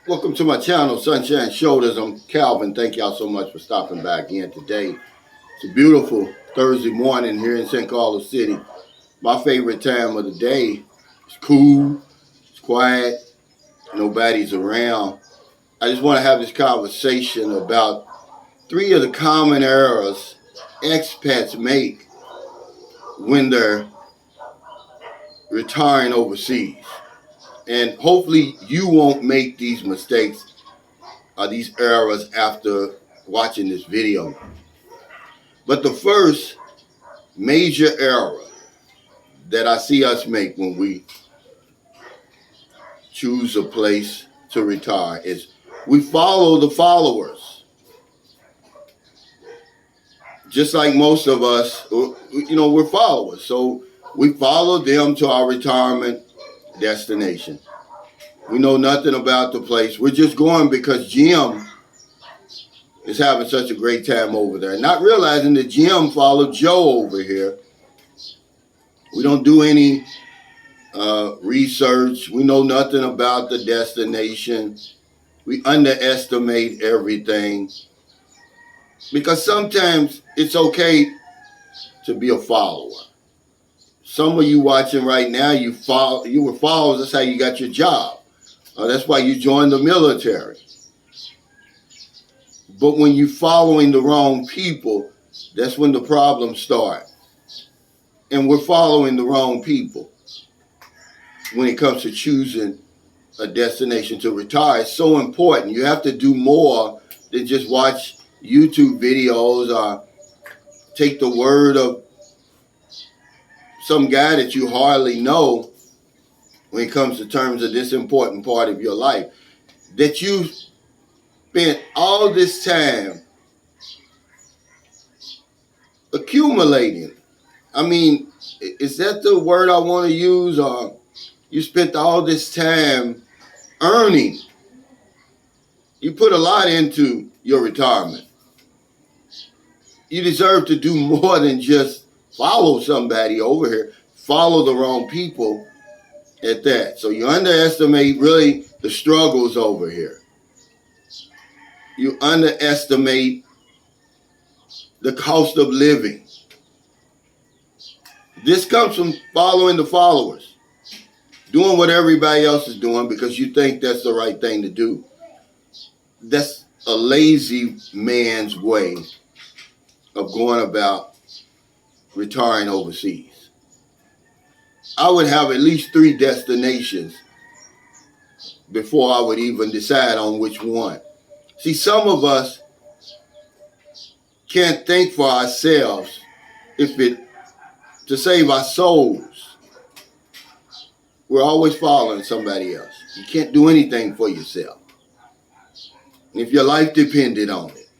Welcome to my channel, Sunshine Shoulders. I'm Calvin. Thank y'all so much for stopping by again today. It's a beautiful Thursday morning here in St. Carlos City. My favorite time of the day. It's cool, it's quiet, nobody's around. I just want to have this conversation about three of the common errors expats make when they're retiring overseas. And hopefully you won't make these mistakes or these errors after watching this video. But the first major error that I see us make when we choose a place to retire is we follow the followers. Just like most of us, we're followers. So we follow them to our retirement destination. We know nothing about the place. We're just going because Jim is having such a great time over there. Not realizing that Jim followed Joe over here. We don't do any research. We know nothing about the destination. We underestimate everything. Because sometimes it's okay to be a follower. Some of you watching right now, you were followers. That's how you got your job. That's why you joined the military. But when you're following the wrong people, that's when the problems start. And we're following the wrong people when it comes to choosing a destination to retire. It's so important. You have to do more than just watch YouTube videos or take the word of some guy that you hardly know when it comes to terms of this important part of your life. That you spent all this time accumulating. I mean, is that the word I want to use? Or you spent all this time earning. You put a lot into your retirement. You deserve to do more than just follow somebody over here. Follow the wrong people at that. So you underestimate really the struggles over here. You underestimate the cost of living. This comes from following the followers. Doing what everybody else is doing because you think that's the right thing to do. That's a lazy man's way of going about retiring overseas. I would have at least 3 destinations before I would even decide on which one. See, some of us can't think for ourselves to save our souls. We're always following somebody else. You can't do anything for yourself. If your life depended on it.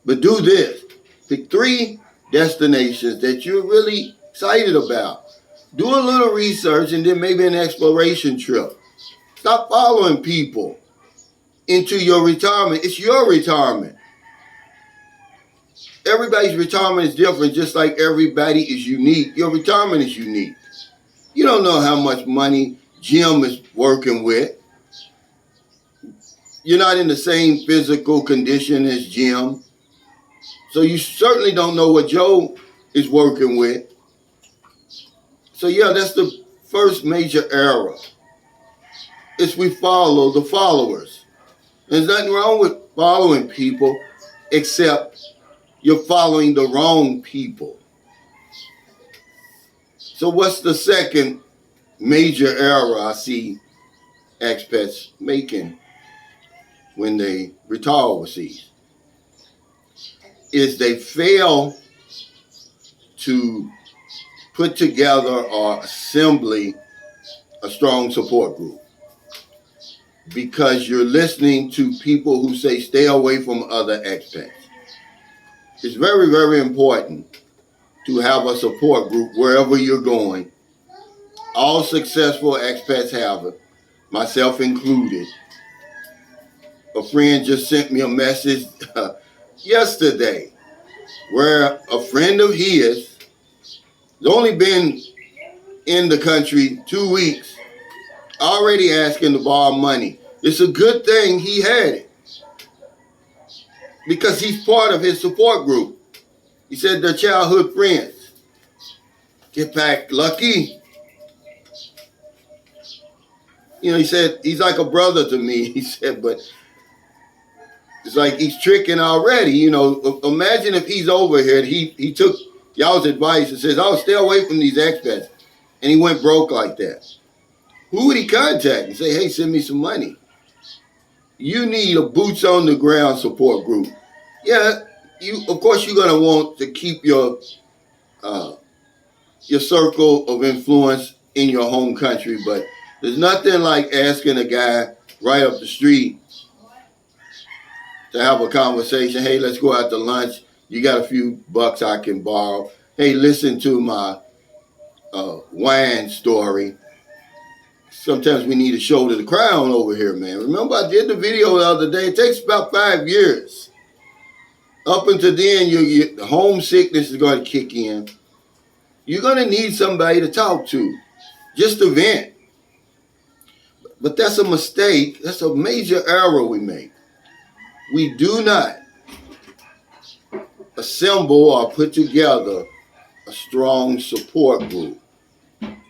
But do this. Pick 3 destinations that you're really excited about. Do a little research and then maybe an exploration trip. Stop following people into your retirement. It's your retirement. Everybody's retirement is different, just like everybody is unique. Your retirement is unique. You don't know how much money Jim is working with. You're not in the same physical condition as Jim. So you certainly don't know what Joe is working with. So yeah, that's the first major error. Is we follow the followers. There's nothing wrong with following people except you're following the wrong people. So what's the second major error I see expats making when they retire overseas? Is they fail to put together or assembly a strong support group. Because you're listening to people who say stay away from other expats. It's very, very important to have a support group wherever you're going. All successful expats have it, myself included. A friend just sent me a message yesterday where a friend of his has only been in the country 2 weeks, already asking to borrow money It's a good thing he had it because he's part of his support group. He said they're childhood friends. Get back, Lucky. You know, he said, he's like a brother to me. He said, but it's like he's tricking already. You know, imagine if he's over here and he took y'all's advice and says, oh, stay away from these expats. And he went broke like that. Who would he contact and say, hey, send me some money? You need a boots on the ground support group. Yeah, of course you're gonna want to keep your circle of influence in your home country, but there's nothing like asking a guy right up the street to have a conversation. Hey, let's go out to lunch. You got a few bucks I can borrow. Hey, listen to my wine story. Sometimes we need a shoulder to cry on over here, man. Remember I did the video the other day. It takes about 5 years. Up until then, the homesickness is going to kick in. You're going to need somebody to talk to, just to vent. But that's a mistake. That's a major error we make. We do not assemble or put together a strong support group.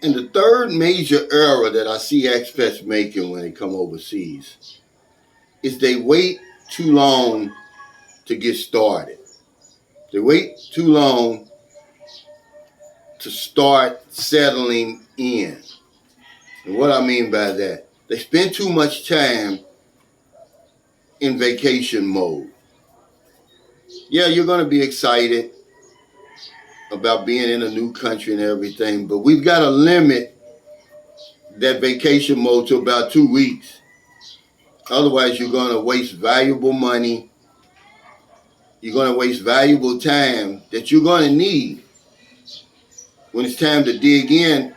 And the third major error that I see expats making when they come overseas is they wait too long to get started. They wait too long to start settling in. And what I mean by that, they spend too much time in vacation mode. Yeah, you're going to be excited about being in a new country and everything, but we've got to limit that vacation mode to about 2 weeks. Otherwise, you're going to waste valuable money. You're going to waste valuable time that you're going to need when it's time to dig in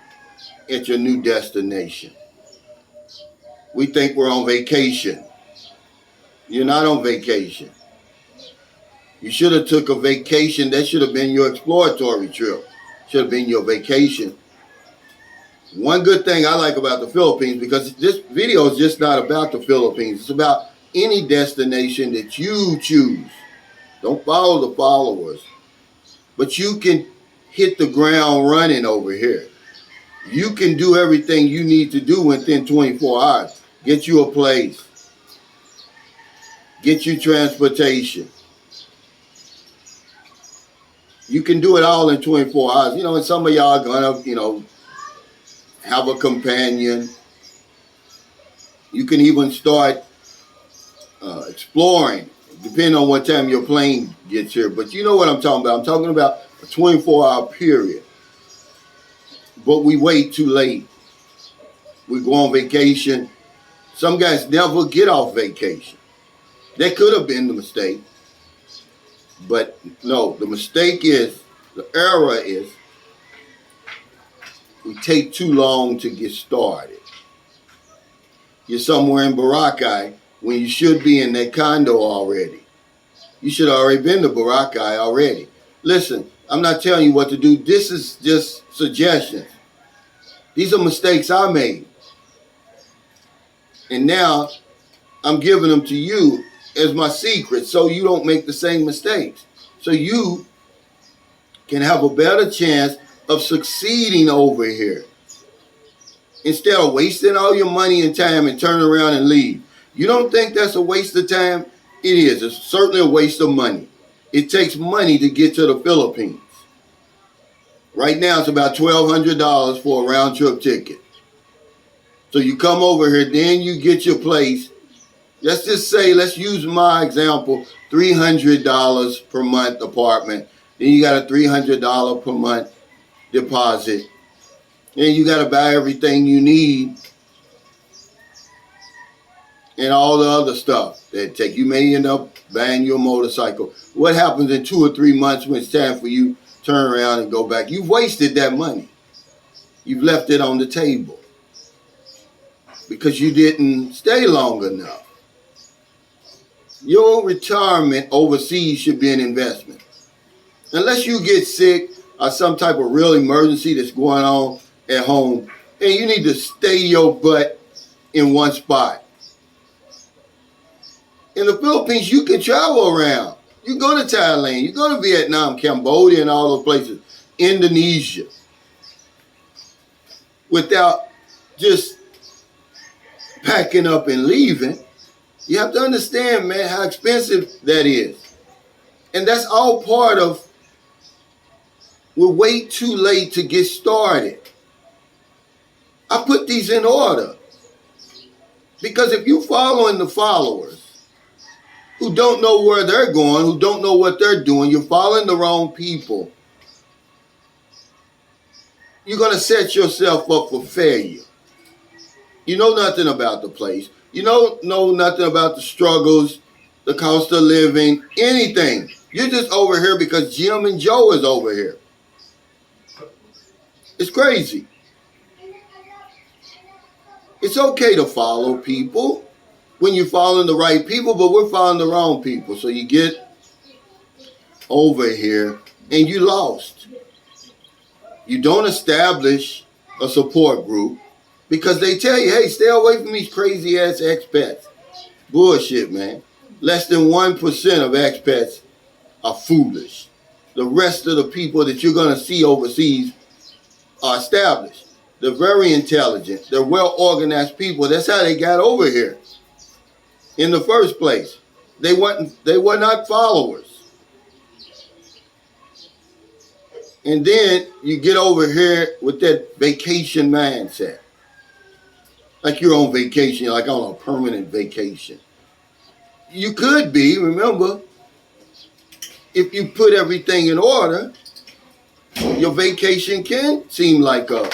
at your new destination. We think we're on vacation. You're not on vacation. You should have took a vacation. That should have been your exploratory trip. Should have been your vacation. One good thing I like about the Philippines, because this video is just not about the Philippines. It's about any destination that you choose. Don't follow the followers. But you can hit the ground running over here. You can do everything you need to do within 24 hours. Get you a place. Get you transportation. You can do it all in 24 hours. You know, and some of y'all are gonna, have a companion. You can even start exploring, depending on what time your plane gets here. But you know what I'm talking about. I'm talking about a 24-hour period. But we wait too late. We go on vacation. Some guys never get off vacation. That could have been the mistake. But no, the error is, we take too long to get started. You're somewhere in Boracay when you should be in that condo already. You should have already been to Boracay already. Listen, I'm not telling you what to do. This is just suggestions. These are mistakes I made. And now I'm giving them to you as my secret so you don't make the same mistakes. So you can have a better chance of succeeding over here. Instead of wasting all your money and time and turn around and leave. You don't think that's a waste of time? It is. It's certainly a waste of money. It takes money to get to the Philippines. Right now it's about $1,200 for a round trip ticket. So you come over here, then you get your place. Let's just say, let's use my example, $300 per month apartment. Then you got a $300 per month deposit. Then you got to buy everything you need and all the other stuff that take. You may end up buying your motorcycle. What happens in 2 or 3 months when it's time for you to turn around and go back? You've wasted that money. You've left it on the table because you didn't stay long enough. Your retirement overseas should be an investment. Unless you get sick or some type of real emergency that's going on at home, and you need to stay your butt in one spot. In the Philippines, you can travel around. You go to Thailand, you go to Vietnam, Cambodia, and all those places, Indonesia, without just packing up and leaving. You have to understand, man, how expensive that is. And that's all part of, we're way too late to get started. I put these in order. Because if you're following the followers who don't know where they're going, who don't know what they're doing, you're following the wrong people, you're going to set yourself up for failure. You know nothing about the place. You don't know nothing about the struggles, the cost of living, anything. You're just over here because Jim and Joe is over here. It's crazy. It's okay to follow people when you're following the right people, but we're following the wrong people. So you get over here and you lost. You don't establish a support group because they tell you, hey, stay away from these crazy ass expats. Bullshit, man. Less than 1% of expats are foolish. The rest of the people that you're going to see overseas are established. They're very intelligent. They're well-organized people. That's how they got over here in the first place. They were not followers. And then you get over here with that vacation mindset. Like you're on vacation, like on a permanent vacation. You could be, remember, if you put everything in order, your vacation can seem like your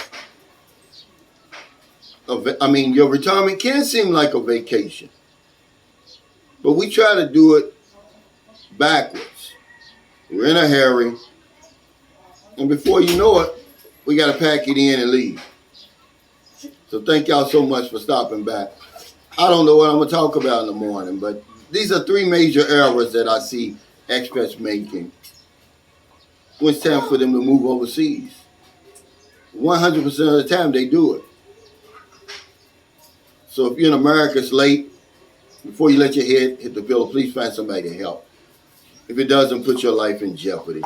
retirement can seem like a vacation. But we try to do it backwards. We're in a hurry. And before you know it, we got to pack it in and leave. So thank y'all so much for stopping by. I don't know what I'm going to talk about in the morning, but these are 3 major errors that I see expats making when it's time for them to move overseas. 100% of the time they do it. So if you're in America, it's late. Before you let your head hit the pillow, please find somebody to help. If it doesn't put your life in jeopardy.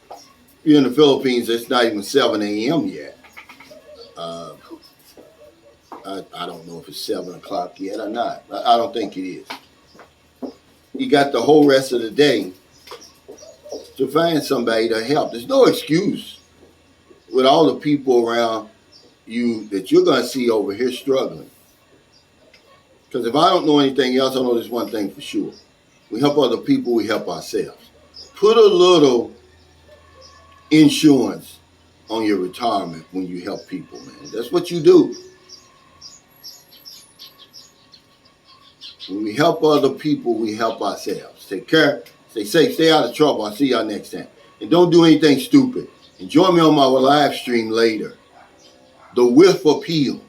If you're in the Philippines, it's not even 7 a.m. yet. I don't know if it's 7 o'clock yet or not. I don't think it is. You got the whole rest of the day to find somebody to help. There's no excuse with all the people around you that you're going to see over here struggling. Because if I don't know anything else, I know this one thing for sure. We help other people, we help ourselves. Put a little insurance on your retirement when you help people, man. That's what you do. When we help other people, we help ourselves. Take care, stay safe, stay out of trouble. I'll see y'all next time. And don't do anything stupid. And join me on my live stream later. The whiff appeal.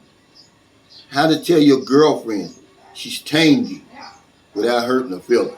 How to tell your girlfriend she's tamed you without hurting her feelings.